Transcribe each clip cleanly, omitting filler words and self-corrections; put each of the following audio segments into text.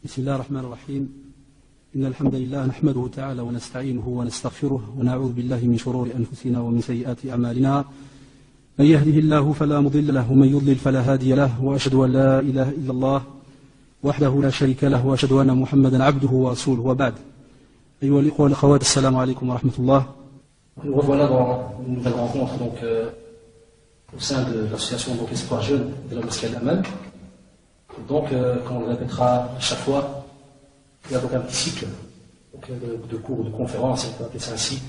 بسم الله الرحمن الرحيم. إن الحمد لله نحمده تعالى ونستعينه ونستغفره ونعوذ بالله من شرور أنفسنا ومن سيئات أعمالنا. من يهده الله فلا مضل له ومن يضلل فلا هادي له، وأشهد أن لا إله إلا الله وحده لا شريك له، وأشهد أن محمدا عبده ورسوله، وبعد. أيها الإخوة والأخوات، السلام عليكم ورحمة الله. Nous revoilà dans une nouvelle rencontre au sein de l'association Espoir Jeune de la Mosquée Al-Aman. Donc, comme on le répétera à chaque fois, il y a donc un petit cycle de cours, de conférences, on peut appeler ça ainsi,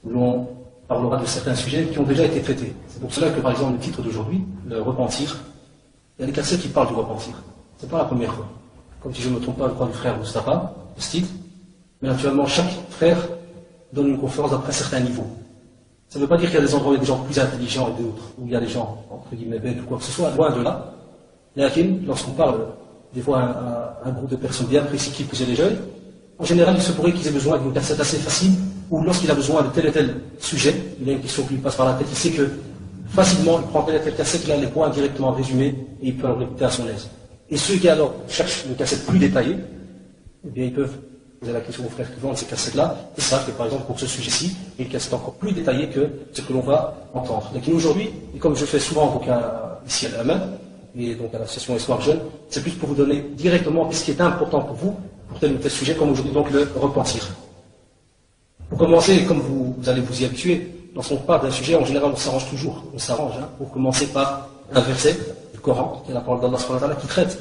où l'on parlera de certains sujets qui ont déjà été traités. C'est pour cela que, par exemple, le titre d'aujourd'hui, le repentir, il y a des cassettes qui parlent du repentir. C'est pas la première fois. Comme si je ne me trompe pas, je crois, du frère Mustafa, de ce titre. Mais naturellement, chaque frère donne une conférence d'après un certain niveau. Ça ne veut pas dire qu'il y a des endroits où il y a des gens plus intelligents et d'autres, où il y a des gens, entre guillemets, bêtes ou quoi que ce soit, loin de là. Lorsqu'on parle des fois à un groupe de personnes bien précis qui poussent les jeunes, en général, il se pourrait qu'ils aient besoin d'une cassette assez facile, ou lorsqu'il a besoin de tel et tel sujet, il y a une question qui lui passe par la tête, il sait que facilement, il prend telle et telle cassette, il a les points directement résumés, et il peut en répéter à son aise. Et ceux qui alors cherchent une cassette plus détaillée, eh bien, ils peuvent poser la question aux frères qui vendent ces cassettes-là, et savent que par exemple, pour ce sujet-ci, il y a une cassette encore plus détaillée que ce que l'on va entendre. Donc aujourd'hui, et comme je fais souvent ici à la main, et donc à l'association Espoir Jeune, c'est plus pour vous donner directement ce qui est important pour vous, pour tel ou tel sujet, comme aujourd'hui donc le repentir. Pour commencer, comme vous allez vous y habituer, lorsqu'on parle d'un sujet, en général on s'arrange toujours, pour commencer par un verset du Coran, qui est la parole d'Allah subhanahu wa ta'ala, qui traite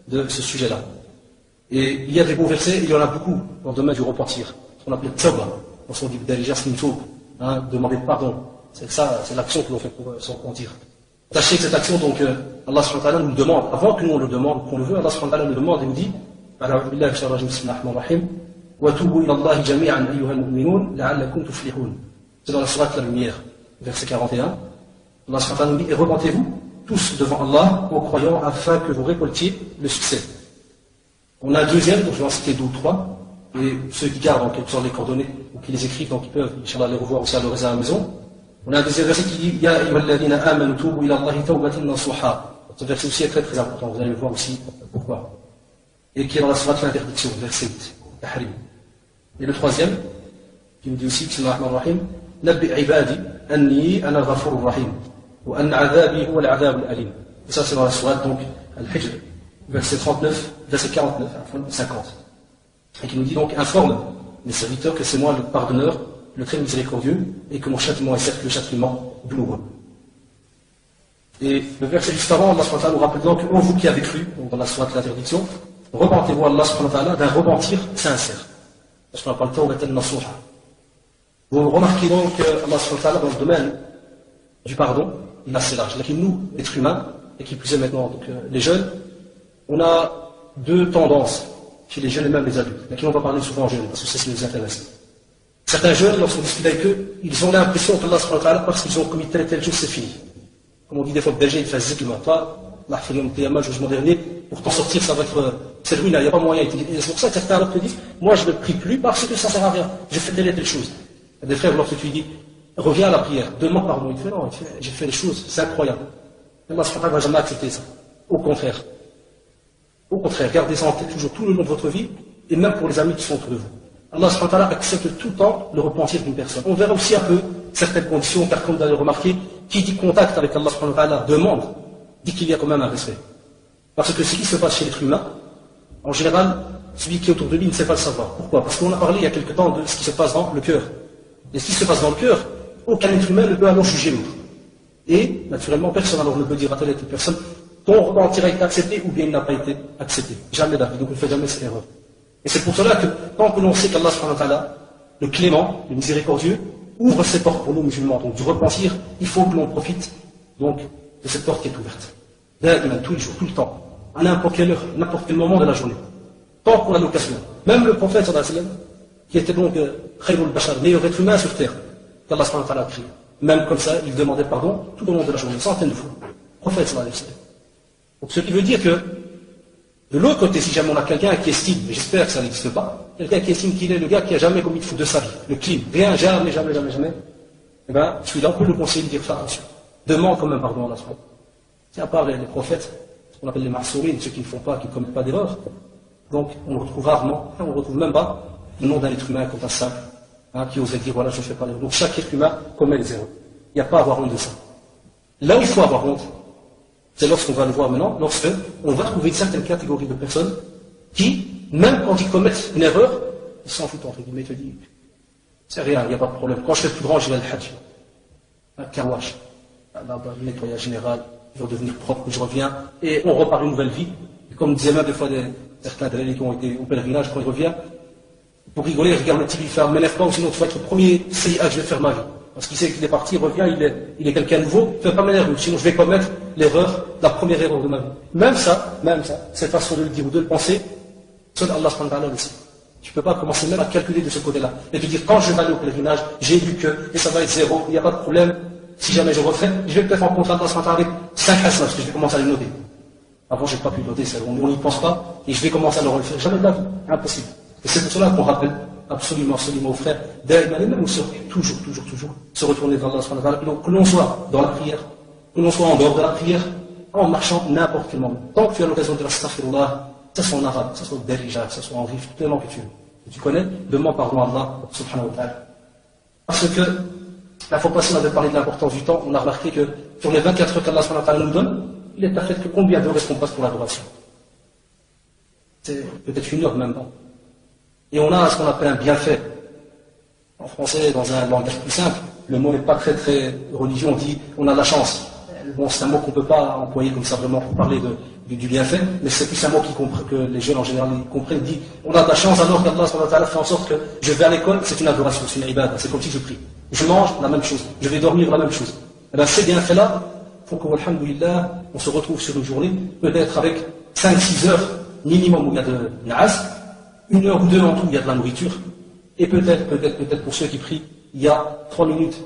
de ce sujet-là. Et il y a des beaux versets, et il y en a beaucoup dans le domaine du repentir, ce qu'on appelle tawba, lorsqu'on dit d'Alija Smintoub, demander pardon. C'est ça, c'est l'action que l'on fait pour se repentir. Sachez que cette action, donc, Allah subhanahu wa ta'ala nous demande, avant que nous on le demande, qu'on le veut, Allah subhanahu wa ta'ala nous demande et nous dit, c'est dans la sourate La Lumière, verset 41. Allah subhanahu wa ta'ala nous dit, et repentez-vous tous devant Allah en croyant afin que vous récoltiez le succès. On a un deuxième, donc je vais en citer deux ou trois, et ceux qui gardent en quelque sorte les coordonnées, ou qui les écrivent, donc ils peuvent, Inch'Allah, les revoir aussi à leur à la maison. On a un deuxième verset qui dit Ya ayyuhalladhina amanu tubu ila Allahi tawbatan nasuha. Ce verset aussi est très très important, vous allez le voir aussi pourquoi. Et qui est dans la sourate l'interdiction, verset 8, Tahrim. Et le troisième, qui nous dit aussi, Bismillahir Rahmanir Rahim, Nabbi ibadi anni ana ghafurur rahim, wa anna adhabi huwa al-adhab al-alim. Et ça c'est dans la sourate donc Al-Hijr, verset 39, verset 49, 50. Et qui nous dit donc informe mes serviteurs que c'est moi le pardonneur, le très miséricordieux, et que mon châtiment est certes le châtiment douloureux. Et le verset juste avant, Allah subhanahu wa ta'ala nous rappelle donc, ô vous qui avez cru, donc dans la sourate de l'interdiction, repentez-vous Allah subhanahu wa ta'ala d'un repentir sincère. Parce qu'on appelle tawbatan nasuha. Vous remarquez donc Allah subhanahu wa ta'ala dans le domaine du pardon, il est assez large. Là, nous, êtres humains, et qui plus est maintenant donc, les jeunes, on a deux tendances chez les jeunes et même les adultes. Là, on va parler souvent aux jeunes, parce que c'est ce qui nous intéresse. Certains jeunes, lorsqu'on discute avec eux, ils ont l'impression qu'Allah subhanahu wa ta'ala, parce qu'ils ont commis tel et tel chose, c'est fini. Comme on dit des fois, le berger, il fait zikr, toi, Allah fait le jugement dernier, pour t'en sortir, ça va être, c'est ruineux, il n'y a pas moyen. Et c'est pour ça que certains autres disent, moi je ne prie plus parce que ça ne sert à rien, j'ai fait telle et telle chose. Il y a des frères, lorsque tu lui dis, reviens à la prière, demande pardon, il fait non, j'ai fait les choses, c'est incroyable. Allah subhanahu wa ta'ala ne va jamais accepter ça. Au contraire, gardez ça en tête toujours tout le long de votre vie, et même pour les amis qui sont autour de vous. Allah subhanahu wa ta'ala accepte tout le temps le repentir d'une personne. On verra aussi un peu certaines conditions, car comme vous avez remarqué, qui dit contact avec Allah subhanahu wa ta'ala demande, dit qu'il y a quand même un respect. Parce que ce qui se passe chez l'être humain, en général, celui qui est autour de lui ne sait pas le savoir. Pourquoi? Parce qu'on a parlé il y a quelque temps de ce qui se passe dans le cœur. Et ce qui se passe dans le cœur, aucun être humain ne peut alors juger l'autre. Et, naturellement, personne alors ne peut dire à telle et telle personne, ton repentir a été accepté ou bien il n'a pas été accepté. Jamais d'avis, donc on ne fait jamais cette erreur. Et c'est pour cela que, tant que l'on sait qu'Allah subhanahu wa ta'ala, le clément, le miséricordieux, ouvre ses portes pour nous musulmans, donc du repentir, il faut que l'on profite donc de cette porte qui est ouverte. Tous les jours, tout le temps, à n'importe quelle heure, n'importe quel moment de la journée. Tant qu'on a l'occasion. Même le prophète sallallahu alayhi wa sallam, qui était donc Khayrul Bashar, meilleur être humain sur terre, qu'Allah subhanahu wa ta'ala a créé. Même comme ça, il demandait pardon tout au long de la journée, centaines de fois. Prophète sallallahu alayhi wa sallam. Donc ce qui veut dire que, de l'autre côté, si jamais on a quelqu'un qui estime, et j'espère que ça n'existe pas, quelqu'un qui estime qu'il est le gars qui a jamais commis de faute de sa vie, le clean, rien, jamais, eh bien, celui-là, on peut le conseiller de dire ça, attention. Demande quand même pardon à Allah subhanahu wa ta'ala. C'est à part les prophètes, ce qu'on appelle les marsourines, ceux qui ne font pas, qui ne commettent pas d'erreur. Donc on le retrouve rarement, on ne retrouve même pas le nom d'un être humain comme ça, qui oserait dire voilà je ne fais pas l'erreur. Donc chaque être humain commet des erreurs. Il n'y a pas à avoir honte de ça. Là où il faut avoir honte, c'est lorsqu'on va le voir maintenant, lorsque on va trouver une certaine catégorie de personnes qui, même quand ils commettent une erreur, ils s'en foutent entre guillemets, ils te disent c'est rien, il n'y a pas de problème. Quand je serai plus grand, j'irai le hajj, un kawash, le nettoyage général, je vais devenir propre, je reviens, et on repart une nouvelle vie. Et comme disaient même des fois certains drélés qui ont été au pèlerinage, quand ils reviennent, pour rigoler, regarde le type, il fait un m'énerve pas, ou sinon tu vas être le premier CIA que je vais faire ma vie. Parce qu'il sait qu'il est parti, il revient, il est quelqu'un de nouveau, il ne fait pas m'énerver, sinon je vais commettre l'erreur, la première erreur de ma vie. Même ça, cette façon de le dire ou de le penser, seul Allah subhanahu wa ta'ala le sait. Tu ne peux pas commencer même à calculer de ce côté-là. Et te dire, quand je vais aller au pèlerinage, j'ai vu que, et ça va être zéro, il n'y a pas de problème. Si jamais je refais, je vais peut-être rencontrer Allah subhanahu wa ta'ala avec 5 hasanats, parce que je vais commencer à les noter. Avant, je n'ai pas pu noter, on n'y pense pas, et je vais commencer à le refaire. Jamais de la vie. Impossible. Et c'est pour cela qu'on rappelle absolument aux frères, d'ailleurs, même toujours, se retourner vers Allah subhanahu wa ta'ala, que l'on soit dans la prière, que l'on soit en dehors de la prière, en marchant n'importe quel moment. Tant que tu as l'occasion de l'astaghfirullah, que ce soit en arabe, que ce soit au derija, que ce soit en rif, tellement que tu connais, demande pardon à Allah subhanahu wa ta'ala. Parce que la fois passée, on avait parlé de l'importance du temps, on a remarqué que sur les 24 heures qu'Allah subhanahu wa ta'ala nous donne, il est parfait que combien d'heures est-ce qu'on passe pour l'adoration? C'est peut-être 1 heure même pas. Et on a ce qu'on appelle un bienfait. En français, dans un langage plus simple, le mot n'est pas très religieux, on dit on a de la chance. Bon, c'est un mot qu'on ne peut pas employer comme ça vraiment pour parler du bienfait, mais c'est plus un mot que les jeunes en général comprennent, dit on a de la chance alors qu'Allah fait en sorte que je vais à l'école, c'est une adoration, c'est une ibadah, c'est comme si je prie. Je mange, la même chose. Je vais dormir, la même chose. Et bien ces bienfaits-là font qu'alhamdoulilah, on se retrouve sur une journée, peut-être avec 5-6 heures minimum où il y a de naas, 1 heure ou 2 en tout, il y a de la nourriture, et peut-être pour ceux qui prient, il y a 3 minutes.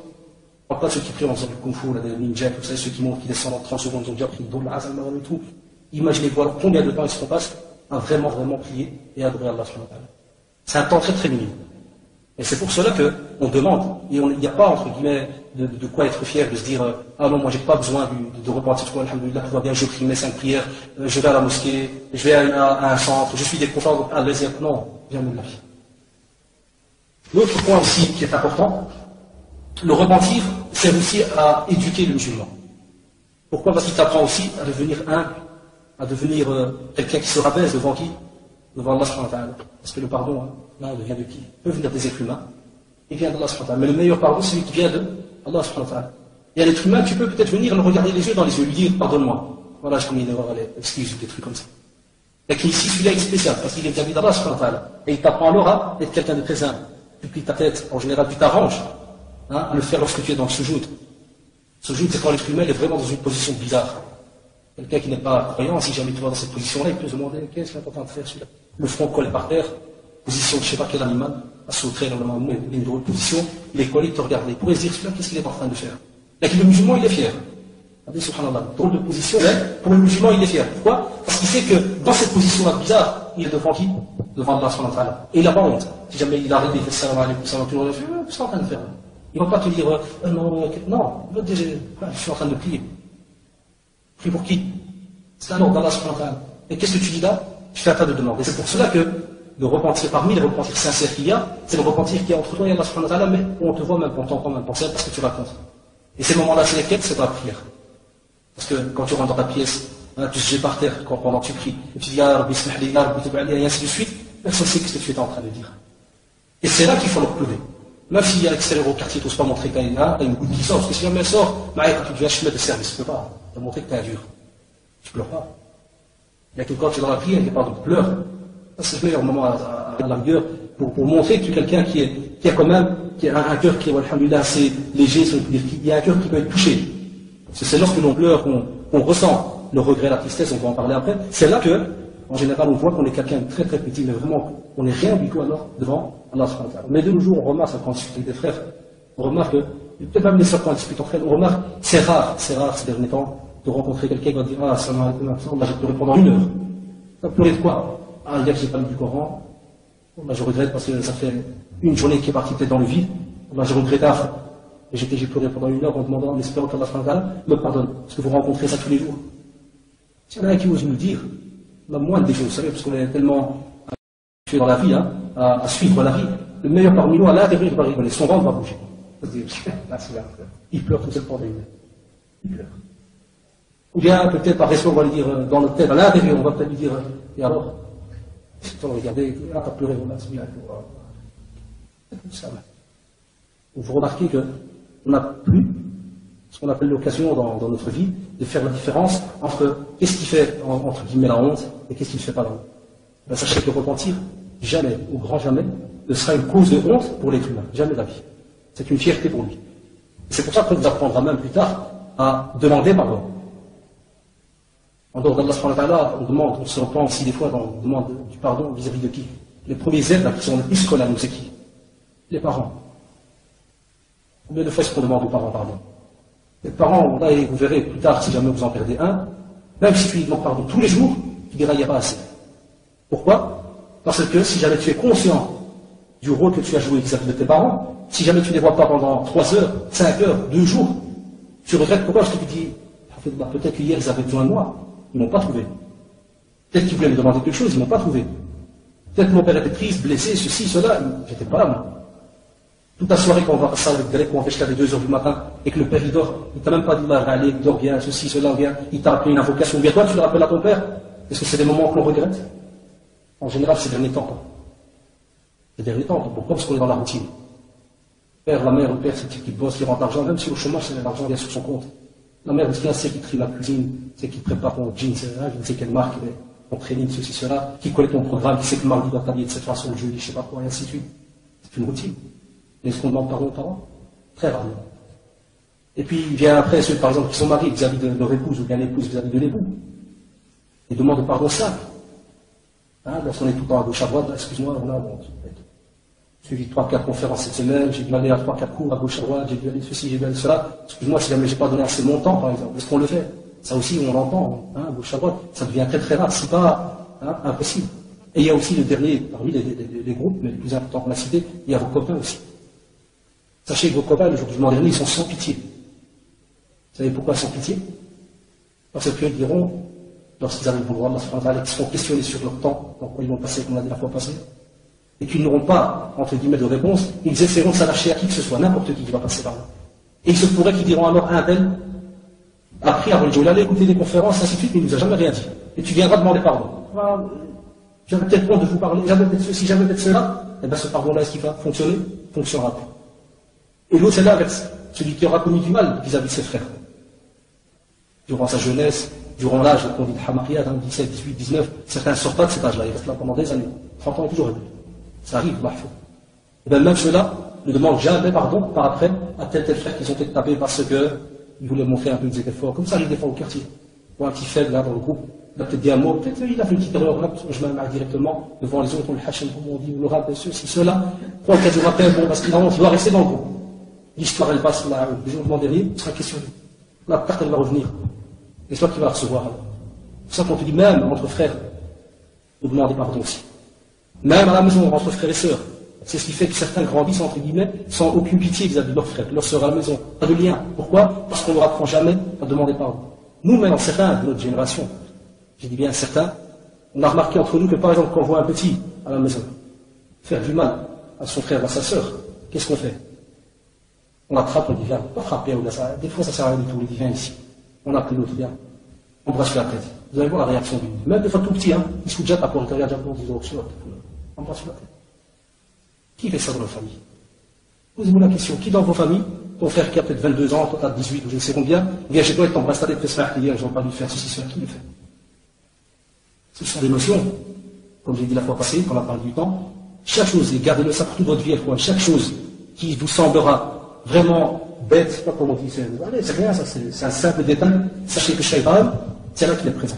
Pas ceux qui prient en faisant du kung fu, des ninjas, vous savez, ceux qui montent, qui descendent en 30 secondes, ils ont déjà pris le l'azal, et tout. Imaginez-vous alors combien de temps ils se passent à vraiment prier et adorer Allah subhanahu wa ta'ala. C'est un temps très minime. Et c'est pour cela qu'on demande, et il n'y a pas, entre guillemets, de quoi être fier, de se dire, ah non, moi j'ai pas besoin de repentir, alhamdoulilah, tout va bien, je prie mes 5 prières, je vais à la mosquée, je vais à un centre, je suis décontent, donc allez-y, non, jamais de la vie. L'autre point aussi qui est important, le repentir sert aussi à éduquer le musulman. Pourquoi? Parce qu'il t'apprend aussi à devenir humble, à devenir quelqu'un qui se rabaisse devant qui? Devant Allah subhanahu wa ta'ala. Parce que le pardon, là, il vient de qui? Il peut venir des êtres humains, il vient d'Allah subhanahu wa ta'ala. Mais le meilleur pardon, c'est celui qui vient de Allah subhanahu wa ta'ala. Et à l'être humain, tu peux peut-être venir le regarder les yeux dans les yeux, lui dire pardonne-moi. Voilà, j'ai commis une erreur, allez, excuse, des trucs comme ça. Et qu'ici, celui-là est spécial, parce qu'il est vis-à-vis d'Allah subhanahu wa ta'ala. Et il t'apprend alors à être quelqu'un de très humble. Tu plies ta tête, en général, tu t'arranges à le faire lorsque tu es dans le sujoud. Sujoud, c'est quand l'être humain est vraiment dans une position bizarre. Quelqu'un qui n'est pas croyant, si jamais tu vas dans cette position-là, il peut se demander qu'est-ce qu'il est important de faire celui-là. Le front collé par terre, position de je ne sais pas quel animal, à sauter dans une drôle de position, il est collé, il te regarde. Il pourrait se dire celui-là, qu'est-ce qu'il est en train de faire? Et le musulman, il est fier. Subhanallah, drôle de position, mais pour le musulman, il est fier. Pourquoi? Parce qu'il sait que dans cette position-là bizarre, il est devant qui? Devant Allah subhanahu wa ta'ala. Et il n'a pas honte. Si jamais il arrive, il fait salam alaykoum, salam alaykoum, qu'est-ce que tu es en train de faire? Il ne va pas te dire, non, il va te dire, je suis en train de prier. Prie pour qui? C'est un ordre d'Allah subhanahu wa ta'ala. Et qu'est-ce que tu dis là? Tu fais un tas de demandes. Et c'est pour cela que le repentir parmi les repentirs sincères qu'il y a, c'est le repentir qu'il y a entre toi et Allah subhanahu wa ta'ala, mais on te voit même, on t'entend même penser parce que tu racontes. Et ces moments-là, c'est lesquels? C'est ta prière. Parce que quand tu rentres dans ta pièce, tu te jettes par terre pendant que tu pries, et tu dis, Ya Rabbi, smahli, Ya Rabbi, tub'ali, et ainsi de suite, personne ne sait ce que tu es en train de dire. Et c'est là qu'il faut le pleurer. Même si à l'extérieur au quartier, tu n'oses pas montrer que tu as une goutte qui sort, parce que si jamais elle sort, quand tu deviens chemin de service, tu ne peux pas. Tu vas montrer que tu es un dur. Tu ne pleures pas. Il y a que quand tu es dans la prière, il n'y a pas de pleurs. C'est le meilleur moment à la rigueur pour montrer que tu es quelqu'un qui a quand même un cœur qui est, alhamdoulilah, assez léger, il y a un cœur qui peut être touché. C'est lorsque l'on pleure qu'on ressent le regret, la tristesse, on va en parler après. C'est là que, en général, on voit qu'on est quelqu'un de très petit, mais vraiment, on n'est rien du tout alors devant Allah subhanahu wa ta'ala. Mais de nos jours, on remarque, quand on discute avec des frères, on remarque que, peut-être même les sœurs quand on discute entre elles, on remarque, c'est rare ces derniers temps, de rencontrer quelqu'un qui va dire, ah, salam alaykoum, là, j'ai pleuré pendant 1 heure. Ça pleurer de quoi? Ah, hier, j'ai pas lu du Coran. Là, je regrette parce que ça fait une journée qui est partie peut-être dans le vide. Là, je regrette à fond. Et j'ai pleuré pendant 1 heure en demandant, en espérant qu'Allah subhanahu wa ta'ala me pardonne. Parce que vous rencontrez ça tous les jours. S'il y en a un qui ose nous dire, la moindre des choses, vous savez, parce qu'on est tellement tu es dans la vie, hein, à suivre la vie. Le meilleur parmi nous, à l'intérieur, il va rigoler, son ventre va bouger. Il pleure tout seul pendant une heure. Il pleure. Ou bien, peut-être, par respect, on va lui dire, dans notre tête, à l'intérieur, on va peut-être lui dire, et alors, regardez, là, t'as pleuré, voilà, c'est bien. C'est comme ça, vous remarquez qu'on n'a plus ce qu'on appelle l'occasion dans notre vie de faire la différence entre qu'est-ce qui fait, entre guillemets, la honte et qu'est-ce qui ne fait pas la honte. Ben, sachez que repentir, jamais, au grand jamais, ne sera une cause de honte pour l'être humain. Jamais de la vie. C'est une fierté pour lui. C'est pour ça qu'on vous apprendra même plus tard à demander pardon. En dehors d'Allah subhanahu wa ta'ala, on se repent aussi des fois, on demande du pardon vis-à-vis de qui? Les premiers aides qui sont les plus scolaires, c'est qui? Les parents. Combien de fois est-ce qu'on demande aux parents pardon? Les parents, là, vous verrez plus tard, si jamais vous en perdez un, même si tu lui demandes pardon tous les jours, tu diras il n'y a pas assez. Pourquoi? Parce que si jamais tu es conscient du rôle que tu as joué vis-à-vis de tes parents, si jamais tu ne les vois pas pendant 3 heures, 5 heures, 2 jours, tu regrettes pourquoi? Parce que tu dis, peut-être qu'hier ils avaient besoin de moi, ils ne m'ont pas trouvé. Peut-être qu'ils voulaient me demander quelque chose, ils ne m'ont pas trouvé. Peut-être que mon père était triste, blessé, ceci, cela, j'étais pas là, moi. Toute la soirée quand on va passer avec Grec, quand on fait jusqu'à 2 heures du matin, et que le père il dort, il t'a même pas dit, allez, dors bien, ceci, cela, bien, il t'a appelé une invocation, bien toi tu le rappelles à ton père. Est-ce que c'est des moments que l'on regrette? En général, ces derniers temps, quoi. Ces derniers temps, pourquoi? Parce qu'on est dans la routine. Père, la mère, le père, c'est le type qui bosse, qui rentre l'argent, même si au chômage, l'argent vient sur son compte. La mère, c'est qui trie la cuisine, c'est qui prépare ton jeans, je ne sais quelle marque, ton training, ceci, cela, qui connaît ton programme, qui sait que le mardi doit t'habiller de cette façon, le jeudi, je ne sais pas quoi, et ainsi de suite. C'est une routine. Mais est-ce qu'on demande pardon aux parents? Très rarement. Et puis, il vient après ceux, par exemple, qui sont mariés vis-à-vis de leur épouse, ou bien l'épouse vis-à-vis de l'époux. Ils demandent pardon simple. Hein, lorsqu'on est tout le temps à gauche à droite, excuse-moi, on a suivi 3-4 conférences cette semaine, j'ai dû aller à 3-4 cours à gauche à droite, j'ai dû aller ceci, j'ai dû aller cela. Excuse-moi si jamais j'ai pas donné assez mon temps, par exemple. Est-ce qu'on le fait? Ça aussi, on l'entend, hein, à gauche à droite. Ça devient très très rare, c'est pas impossible. Et il y a aussi le dernier, parmi les groupes, mais le plus important qu'on a cité, il y a vos copains aussi. Sachez que vos copains, le jour du jugement dernier, ils sont sans pitié. Vous savez pourquoi sans pitié? Parce qu'ils diront, lorsqu'ils arrivent au droit, ils seront questionnés sur leur temps, dans quoi ils vont passer, comme on a dit la fois passée, et qu'ils n'auront pas, entre guillemets, de réponse, ils essaieront de s'arracher à qui que ce soit, n'importe qui va passer par là. Et il se pourrait qu'ils diront alors un tel, après avoir il allait écouter des conférences, ainsi de suite, mais il ne nous a jamais rien dit. Et tu viendras demander pardon. J'avais peut-être honte de vous parler, j'avais peut-être ceci, j'avais peut-être cela, et bien ce pardon-là, est-ce qu'il va fonctionner? Fonctionnera pas. Et l'autre, c'est l'inverse, celui qui aura commis du mal vis-à-vis de ses frères. Durant sa jeunesse, durant l'âge qu'on dit de Hamariyad, 17, 18, 19, certains ne sortent pas de cet âge-là, ils restent là pendant des années, 30 ans et toujours. Ça arrive, mahfou. Et bien même ceux-là ne demandent jamais pardon par après à tel frère qu'ils ont été tapés parce qu'ils voulaient montrer un peu des efforts. Comme ça arrive des fois au quartier. Ou un petit faible là dans le groupe, il a peut-être dit un mot, peut-être il a fait une petite erreur là, je me mets directement devant les autres, on le hacham, comme on dit, le rap, ceci, cela. 3-4 jours après, bon, parce qu'il doit rester dans le groupe. L'histoire elle passe là, le jour dernier, il sera questionné. La carte elle va revenir. Et c'est toi qui vas recevoir. C'est ça qu'on te dit, même entre frères, nous demander pardon aussi. Même à la maison, entre frères et sœurs. C'est ce qui fait que certains grandissent, entre guillemets, sans aucune pitié vis-à-vis de leurs frères, leurs sœurs à la maison. Pas de lien. Pourquoi? Parce qu'on ne leur apprend jamais à demander pardon. Nous, même certains de notre génération, je dis bien certains, on a remarqué entre nous que, par exemple, quand on voit un petit à la maison faire du mal à son frère ou à sa sœur, qu'est-ce qu'on fait? On attrape, on dit, viens, pas frapper, des fois ça sert à rien du tout, on dit, viens ici. On appelle l'autre, viens. On brasse la tête. Vous allez voir la réaction du même des fois tout petit, hein, il se fout déjà à porte, il regarde déjà pour dire, on brasse la tête. Qui fait ça dans la famille? Posez-vous la question, qui dans vos familles, ton frère qui a peut-être 22 ans, toi tu as 18 ou je ne sais combien, vient chez toi et t'embrasse ta tête, fais ça, hier, ils n'ont pas dû faire ceci, cela, qui le fait? Ce sont des notions, comme j'ai dit la fois passée, quand on a parlé du temps, chaque chose, et gardez-le ça pour toute votre vie, chaque chose qui vous semblera vraiment bête, je sais pas comment on dit, c'est rien, ça, c'est un simple détail, sachez que Shaytan, c'est là qu'il est présent.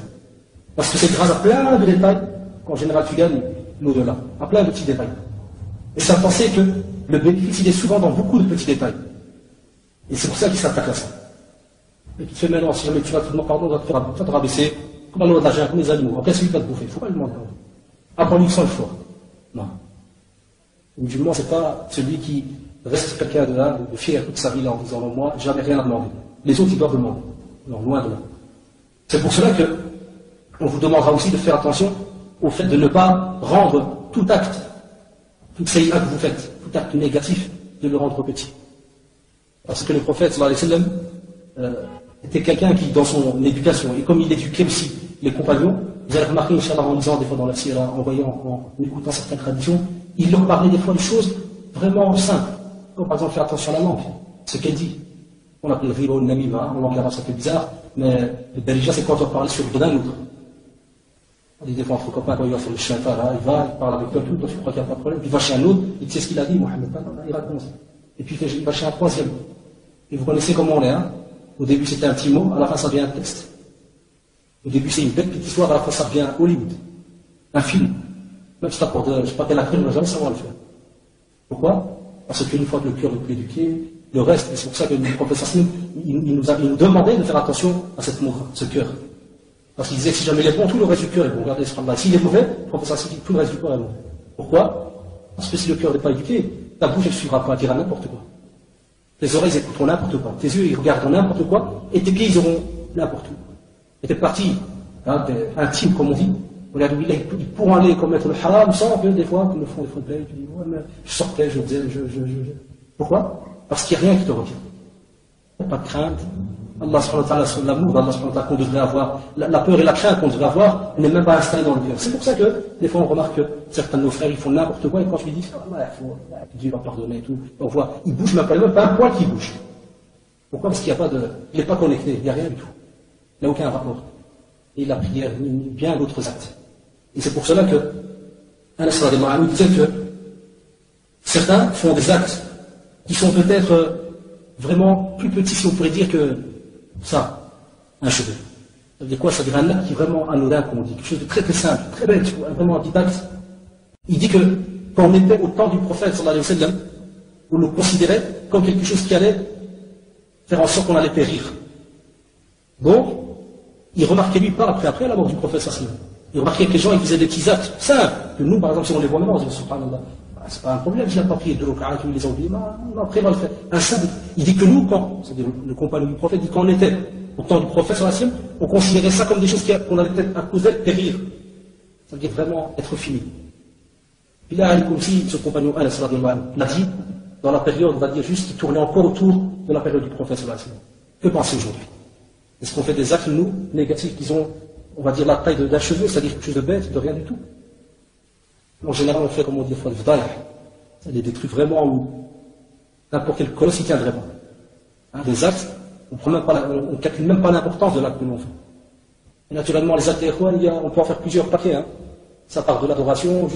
Parce que c'est grâce à plein de détails qu'en général tu gagnes l'au-delà, à plein de petits détails. Et ça pensait que le bénéfice, il est souvent dans beaucoup de petits détails. Et c'est pour ça qu'il s'attaque à ça. Et tu te fais maintenant, si jamais tu vas te demander pardon, tu vas te rabaisser, comme un otage, comme les animaux. Après, celui qui va te bouffer, il ne faut pas lui demander pardon. Apprends-lui sans le choix. Non. Le musulman, c'est pas celui qui reste quelqu'un de fier toute sa vie là en disant non, moi, j'avais rien à demander. Les autres, ils doivent demander. Non, loin de là. C'est pour cela que on vous demandera aussi de faire attention au fait de ne pas rendre tout acte, toute saïa que vous faites, tout acte négatif, de le rendre petit. Parce que le prophète, sallallahu alayhi wa sallam, était quelqu'un qui, dans son éducation, et comme il éduquait aussi les compagnons, vous allez remarquer, Inch'Allah, en lisant des fois dans la sira, en voyant, en écoutant certaines traditions, il leur parlait des fois de choses vraiment simples. Comme par exemple faire attention à la langue, ce qu'elle dit. On appelle le riba ou le namiba, en langue arabe ça fait bizarre, mais le darija c'est quand on parle sur le dos d'un autre. On dit des fois entre copains, quand il va sur le chien, il parle avec toi, tout, toi tu crois qu'il n'y a pas de problème, puis il va chez un autre, il sait ce qu'il a dit, Mohamed, il raconte. Et puis il va chez un troisième. Et vous connaissez comment on est, hein? Au début c'était un petit mot, à la fin ça devient un texte. Au début c'est une belle petite histoire, à la fin ça devient Hollywood. Un film. Même si t'apportes, je ne sais pas quel acteur, on ne va jamais savoir le faire. Pourquoi? Parce qu'une fois que le cœur est éduqué, le reste, et c'est pour ça que le professeur Smith, il nous demandait de faire attention à cette mouvement, ce cœur. Parce qu'il disait que si jamais il est bon, tout le reste du cœur est bon. Regardez ce là. S'il est mauvais, le professeur Smith dit tout le reste du corps est bon. Pourquoi? Parce que si le cœur n'est pas éduqué, ta bouche ne suivra pas à dire à n'importe quoi. Tes oreilles écouteront n'importe quoi. Tes yeux ils regarderont n'importe quoi. Et tes pieds ils auront n'importe où. Et tes parties intimes, comme on dit, regarde, ils pourront aller commettre le haram sans que des fois, comme le font des fois de tu dis, ouais, mais je sortais, je faisais, Pourquoi? Parce qu'il n'y a rien qui te retient. Il n'y a pas de crainte. Allah subhanahu wa ta'ala, l'amour d'Allah subhanahu wa ta'ala qu'on devrait avoir, la peur et la crainte qu'on devrait avoir, n'est même pas installée dans le cœur. C'est pour ça que, des fois, on remarque que certains de nos frères, ils font n'importe quoi, et quand je lui dis, Dieu va pardonner et tout, on voit, ils bougent même pas un poil qui bouge. Pourquoi? Parce qu'il n'y a pas il n'est pas connecté, il n'y a rien du tout. Il n'y a aucun rapport. Et la prière, bien d'autres actes. Et c'est pour cela que, Anas radhiyallahu anhu disait que certains font des actes qui sont peut-être vraiment plus petits, si on pourrait dire que ça, un cheveu. Ça veut dire quoi? Ça veut dire un acte qui est vraiment anodin, comme on dit, quelque chose de très très simple, très bête, vraiment un petit acte. Il dit que quand on était au temps du prophète, sallallahu alayhi wa sallam, on le considérait comme quelque chose qui allait faire en sorte qu'on allait périr. Donc, il remarquait lui pas après la mort du prophète sallallahu alayhi wa sallam. Il remarquait que les gens ils faisaient des petits actes simples, que nous par exemple si on les voit maintenant, on se dit subhanallah, c'est pas un problème, je n'ai pas prié 2 rak'at, il les a oubliés, non, après on va le faire. Un simple. Il dit que nous, c'est-à-dire le compagnon du prophète, dit quand on était au temps du prophète sallallahu alayhi wa sallam, on considérait ça comme des choses qu'on allait peut-être à cause d'elles périr. Ça veut dire vraiment être fini. Puis là, comme si ce compagnon Anas radhiyallahu anhu l'a dit, dans la période, on va dire juste, qui tournait encore autour de la période du prophète sallallahu alayhi wa sallam. Que pensez aujourd'hui? Est-ce qu'on fait des actes, nous, négatifs, qui ont, on va dire, la taille d'un cheveu, c'est-à-dire quelque chose de bête, de rien du tout? En général, on fait, comme on dit, le vdaïh. C'est-à-dire des trucs vraiment où n'importe quel colosse, il tiendrait pas. Des actes, on ne calcule même pas l'importance de l'acte que l'on fait. Et naturellement, les actes, on peut en faire plusieurs paquets. Ça part de l'adoration